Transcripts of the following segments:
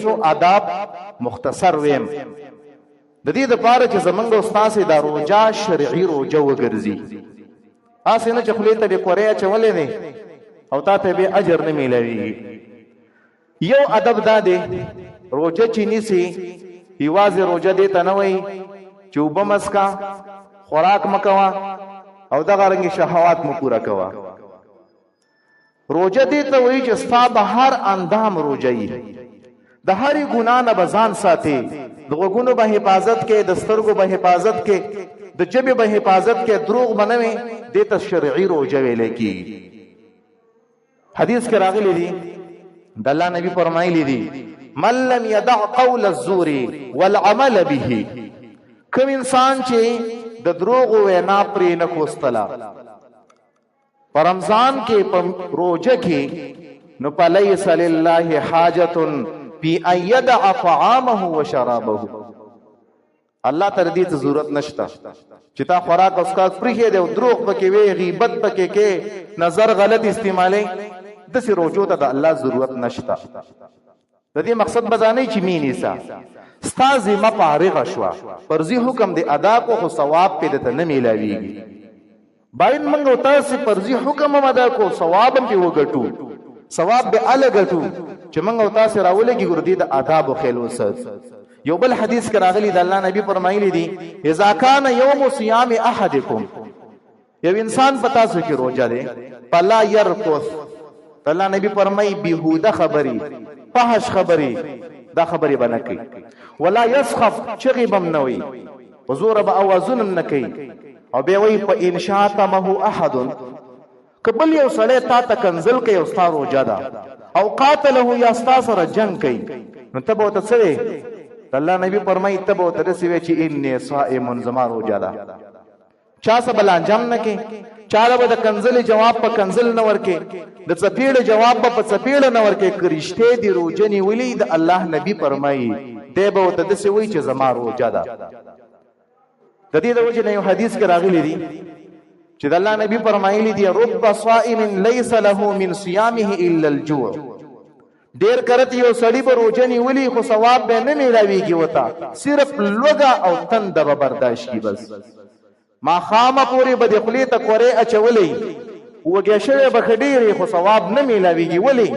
څو آداب مختصر ویم د دې لپاره چې زمونږ استاد دا روجا شرعي روجا وګرځي اسې نه چې خولې ته به کوریا چولې نه او تا ته به اجر نه میلوي یو ادب دا دی روجا چې نیسی یوازې روجا دې ته نه وای چې وبه مسکا خوراک مکوا او دغه رنګ شهوات مو پورا کوا روجا دې ته وای چې ستا به هر اندام روجایي د هرې ګناه نه به ځان ساتي د غوږونو به حفاظت کې د سترګو به حفاظت کې د ژبې به حفاظت کې دروغ به نه وي دې ته شرعي روجه ویلی کېږي حدیث کې راغلی دي د الله نبی فرمایلی دي من لم يدع قول الزور والعمل به کوم انسان چې د دروغ وینا پرې نه کوستلا په رمضان کې په روجه کې نو فلیس لله حاجة فی ان یدع طعامه وشرابه الله تر دې ته ضرورت نشته چې تا خوراک او اسکاک پرې دی او دروغ پکې وي غیبت پکې کې نظر غلط استعمالي د سي روجو ته د الله ضرورت نشته د دې مقصد بزانه چې مینې سا استاد ما فارغ شوا فرضي حکم دی ادا کو خو ثواب په دته نه میلاویږي باید موږ تاسو فرضي حکم ادا کو ثواب هم په وګټو ثواب به الګټو چې موږ تاسو راولېږي ګردي د آداب او خیل وسات یو بل حدیث کې راغلی د الله نبی فرمایلی دي اذا کان یوم صيام احدکم یو انسان پتا سو کې روزه ده فلا يرقص الله نبی فرمای بیهوده خبري فحش خبري دا خبري بنه کوي ولا يسخف چغي بم نوي حضور به اوازن نه کوي او به وی په انشاء تمه احد قبل یو سړی تا ته کنزل کوي او ستا روزه ده او قاتله یا ستا سره جنگ کوي نو ته به ته څه الله نبی فرمای ته به ته سوي چې ان صائم زما روزه ده چا سبل انجام نه کې چاله به د کنزل جواب په کنزل نه ورکې د چپیړ جواب په چپیړ نه ورکې کرشته دی روزنی ولی د الله نبی فرمایي دی به ته د سوي چې زما روزه ده د دې د وجه نه یو حدیث کې راغلی دی چې د الله نبی فرمایلی دی رب صائم ليس له من صيامه الا الجوع ډیر کرت یو سړی به روزنی ولی خو ثواب به نه میراویږي وتا صرف لوګه او تند به برداشت کی بس ما خامه پوری به د خلی ته کورې اچولې وګیا شوی به خډيري خو ثواب نه میلاویږي ولی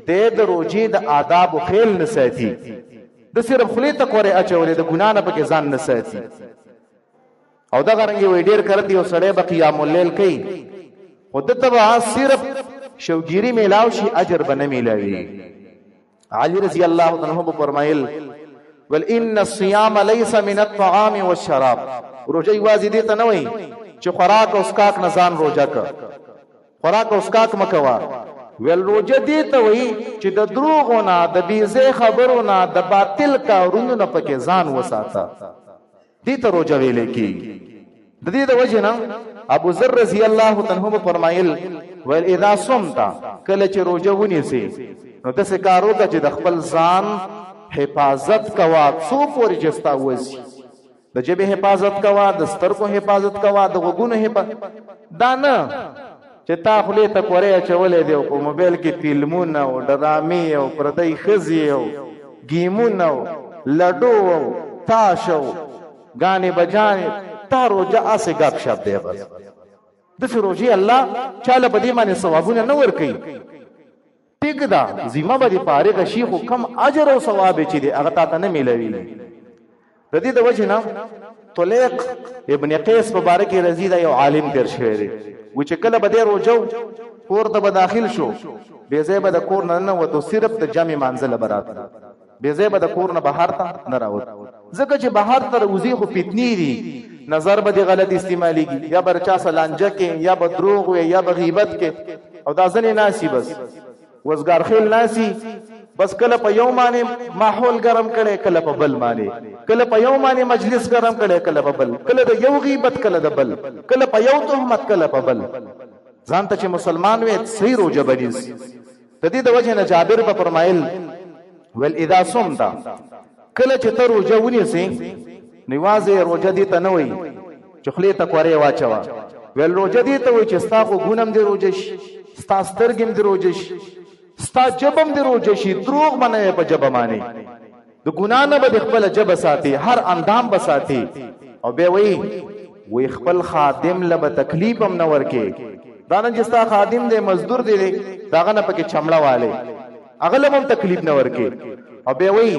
د روزي د آداب او خیل نه ساتي د صرف خلی ته کورې اچولې د ګنا نه پکې ځان نه ساتي او دا غرنګي وې ډیر کړ دی او سړی به قیام الليل کوي خود ته به صرف شوګيري میلاو شي اجر بنه میلاوي علي رضی الله عنه فرمایل ول ان الصيام ليس من الطعام والشراب روزه واجب دي ته نه وي چې خوراک او اسکاک نه ځان روزه کا خوراک او اسکاک مکوا ول روزه دي ته وي چې د دروغونه د بيزه خبرونه د باطل کارونو نه پکې ځان وساته دي ته روزه ویل کی د دې د وجه نه ابو ذر رضی الله عنه فرمایل ول اذا صمت کله چې روزه ونیسي نو د څه کارو ته چې د خپل ځان حفاظت کوا څو پورې جستا وځي د جبه حفاظت کوا د سترګو حفاظت کوا د غوګونو حفاظت دا نه چې تا خپل ته کورې چولې دی او موبایل کې فلمونه او ډرامې او پردی خزي او گیمونه او لډو او تاشو غانې بجانې تا روزه اسه غاب شپ دی بس د روزي الله چاله په دې باندې ثوابونه نه ور کوي ټیک دا ذمہ به فارغ شي خو کم اجر او ثواب چي دي هغه ته نه ملوي د دې د وجه نه طلیق ابن قیس مبارک رضی دا یو عالم تیر شوی دی و چې کله به روزو کور ته داخل شو به ځای به د کور نه وته صرف د جامع منزل برات به ځای به د کور نه بهر ته نه راوت ځکه چې بهر تر وزي خو فتنی دي نظر به غلط استعماليږي یا برچا سلانجه کې یا به دروغ وي یا به غیبت کې او دا ځنې ناسي بس وزګار خیل ناسي بس کله په یو باندې ماحول ګرم کړي کله په بل باندې کله په یو باندې مجلس ګرم کړي کله په بل کله د یو غیبت کله د بل کله په یو تهمت کله په بل ځان ته چې مسلمان وي صحیح روزه بنیس د دې د وجه نه جابر په فرمایل ول اذا صمت کله چې ته روزه ونیسې نیوازه روزه دي ته نه وي چخلې ته کورې واچوا ول روزه دي ته وي چې ستا خو ګونم دي روزه ستا سترګم دي روزه ستا جبم دی روجه شي دروغ منه په جبه مانی د ګنا نه به خپل جبه ساتي هر اندام بساتي او به وی خپل خادم له تکلیف هم نه ورکه دا نه جستا خادم دی مزدور دی داغه نه پکې چمړه والے اغلم هم تکلیف نه ورکه او به وی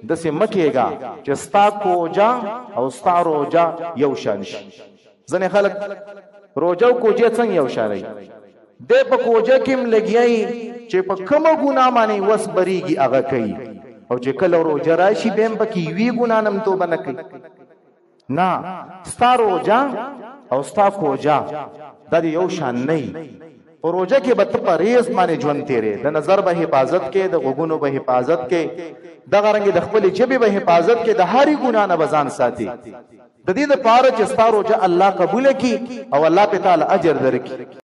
د سمکیګا چې ستا کوجا او ستا روجا یو شان شي ځنه خلک روجا او کوجا څنګه یو شان دي د په کوجا کې لګیای چې په کومه ګنا باندې وس بریږي هغه کوي او چې کله روجا راشي بهم پکې وی ګنا نم توبه نه کوي نه ستا روجا او ستا کوجا د یو شان نه په روجا کې به ته پرهیز باندې ژوند تیرې د نظر به حفاظت کې د غوګونو به حفاظت کې د غرنګ د خپل جبه به حفاظت کې د هاري ګنا نه بزان ساتي د دې لپاره چې ستا روجا الله قبول کړي او الله په تعالی اجر درکړي